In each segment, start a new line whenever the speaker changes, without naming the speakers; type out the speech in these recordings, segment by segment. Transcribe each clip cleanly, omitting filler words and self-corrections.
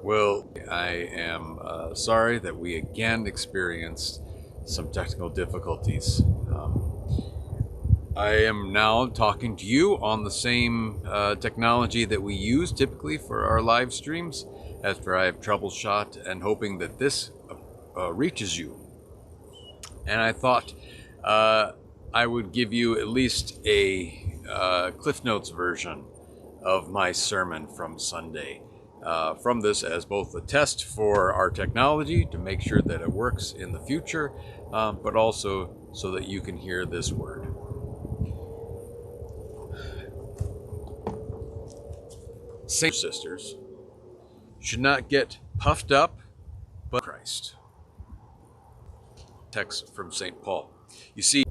Well, I am sorry that we again experienced some technical difficulties. I am now talking to you on the same technology that we use typically for our live streams after I have troubleshot and hoping that this reaches you. And I thought I would give you at least a Cliff Notes version of my sermon from Sunday. From this as both a test for our technology to make sure that it works in the future, but also so that you can hear this word. Saints and sisters should not get puffed up, but Christ. Text from St. Paul. You see,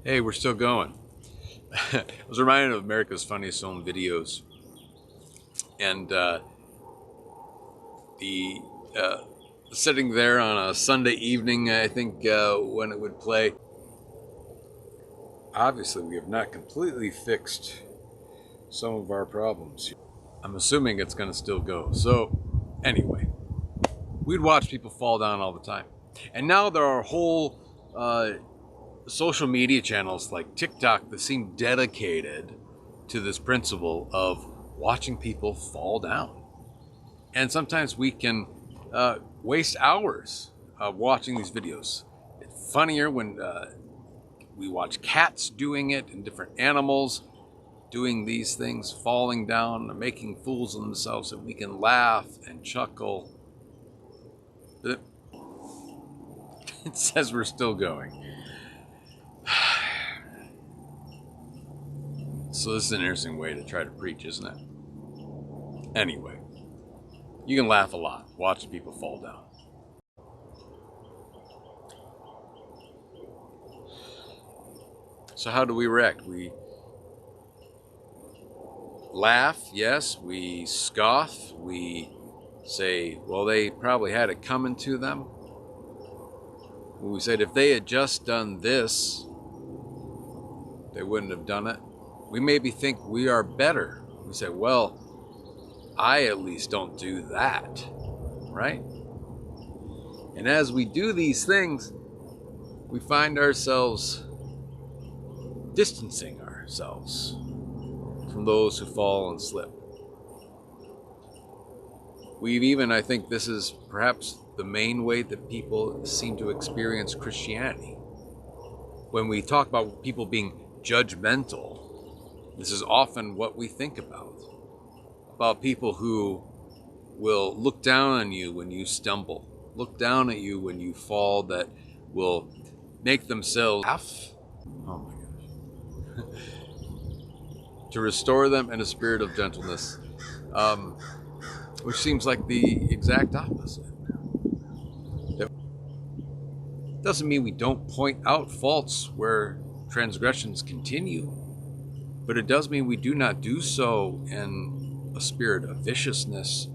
hey, we're still going. I was reminded of America's Funniest Home Videos, and the sitting there on a Sunday evening, I think, when it would play. Obviously, we have not completely fixed some of our problems. I'm assuming it's going to still go. So, anyway, we'd watch people fall down all the time, and now there are whole social media channels like TikTok that seem dedicated to this principle of watching people fall down. And sometimes we can waste hours watching these videos. It's funnier when we watch cats doing it and different animals doing these things, falling down and making fools of themselves, and we can laugh and chuckle. But it says we're still going. So this is an interesting way to try to preach, isn't it? Anyway, you can laugh a lot watching people fall down. So how do we react? We laugh, yes. We scoff. We say, well, they probably had it coming to them. We said if they had just done this, they wouldn't have done it. We maybe think we are better. We say, well, I at least don't do that, right? And as we do these things, we find ourselves distancing ourselves from those who fall and slip. We've even, I think this is perhaps the main way that people seem to experience Christianity. When we talk about people being judgmental, this is often what we think about people who will look down on you when you stumble, look down at you when you fall, that will make themselves laugh. Oh my gosh. To restore them in a spirit of gentleness, which seems like the exact opposite. That doesn't mean we don't point out faults where transgressions continue, but it does mean we do not do so in a spirit of viciousness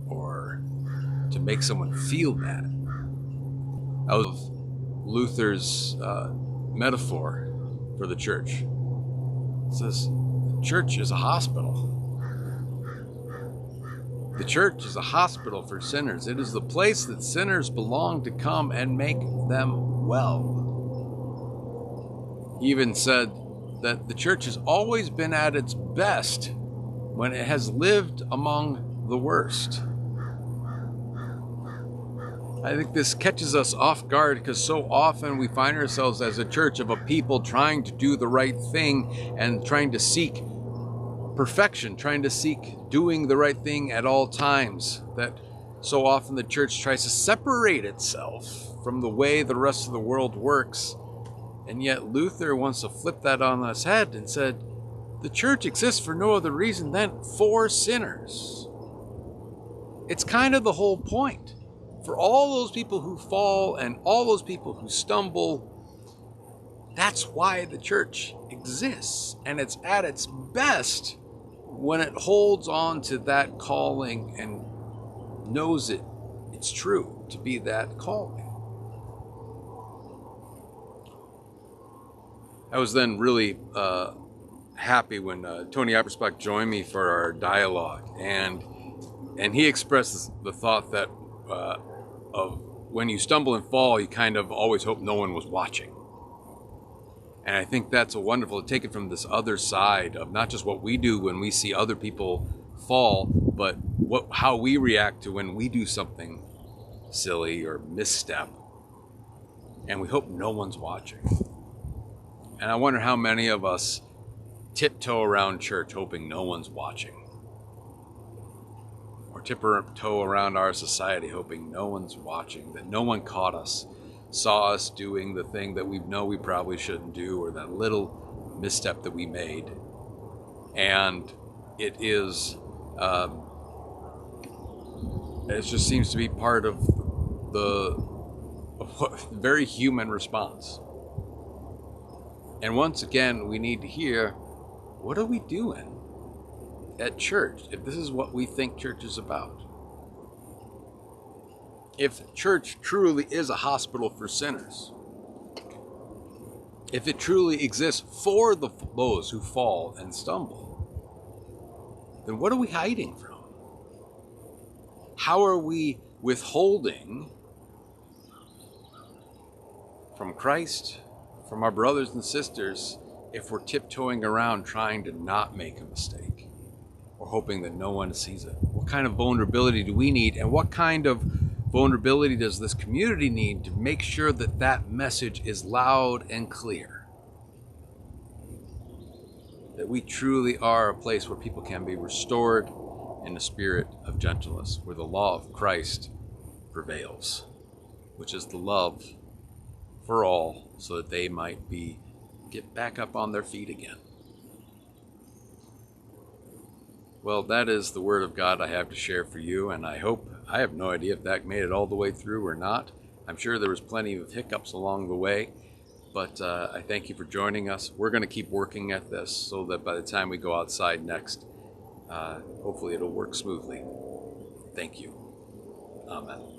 or to make someone feel bad. Out of Luther's metaphor for the church, it says the church is a hospital. The church is a hospital for sinners. It is the place that sinners belong to come and make them well. He even said that the church has always been at its best when it has lived among the worst. I think this catches us off guard because so often we find ourselves as a church of a people trying to do the right thing and trying to seek perfection, trying to seek doing the right thing at all times, that so often the church tries to separate itself from the way the rest of the world works. And yet Luther wants to flip that on its head and said, the church exists for no other reason than for sinners. It's kind of the whole point. For all those people who fall and all those people who stumble, that's why the church exists. And it's at its best when it holds on to that calling and knows it's true to be that calling. I was then really happy when Tony Appersbach joined me for our dialogue, and he expresses the thought that of when you stumble and fall, you kind of always hope no one was watching. And I think that's a wonderful to take it from this other side of not just what we do when we see other people fall, but how we react to when we do something silly or misstep, and we hope no one's watching. And I wonder how many of us tiptoe around church hoping no one's watching, or tiptoe around our society hoping no one's watching, that no one caught us, saw us doing the thing that we know we probably shouldn't do, or that little misstep that we made. And it is it just seems to be part of the very human response. And once again, we need to hear, what are we doing at church if this is what we think church is about? If church truly is a hospital for sinners, if it truly exists for those who fall and stumble, then what are we hiding from? How are we withholding from Christ, from our brothers and sisters, if we're tiptoeing around trying to not make a mistake, or hoping that no one sees it? What kind of vulnerability do we need, and what kind of vulnerability does this community need to make sure that that message is loud and clear? That we truly are a place where people can be restored in a spirit of gentleness, where the law of Christ prevails, which is the love for all, so that they might get back up on their feet again. Well, that is the word of God I have to share for you, and I have no idea if that made it all the way through or not. I'm sure there was plenty of hiccups along the way, but I thank you for joining us. We're going to keep working at this so that by the time we go outside next, hopefully it'll work smoothly. Thank you. Amen.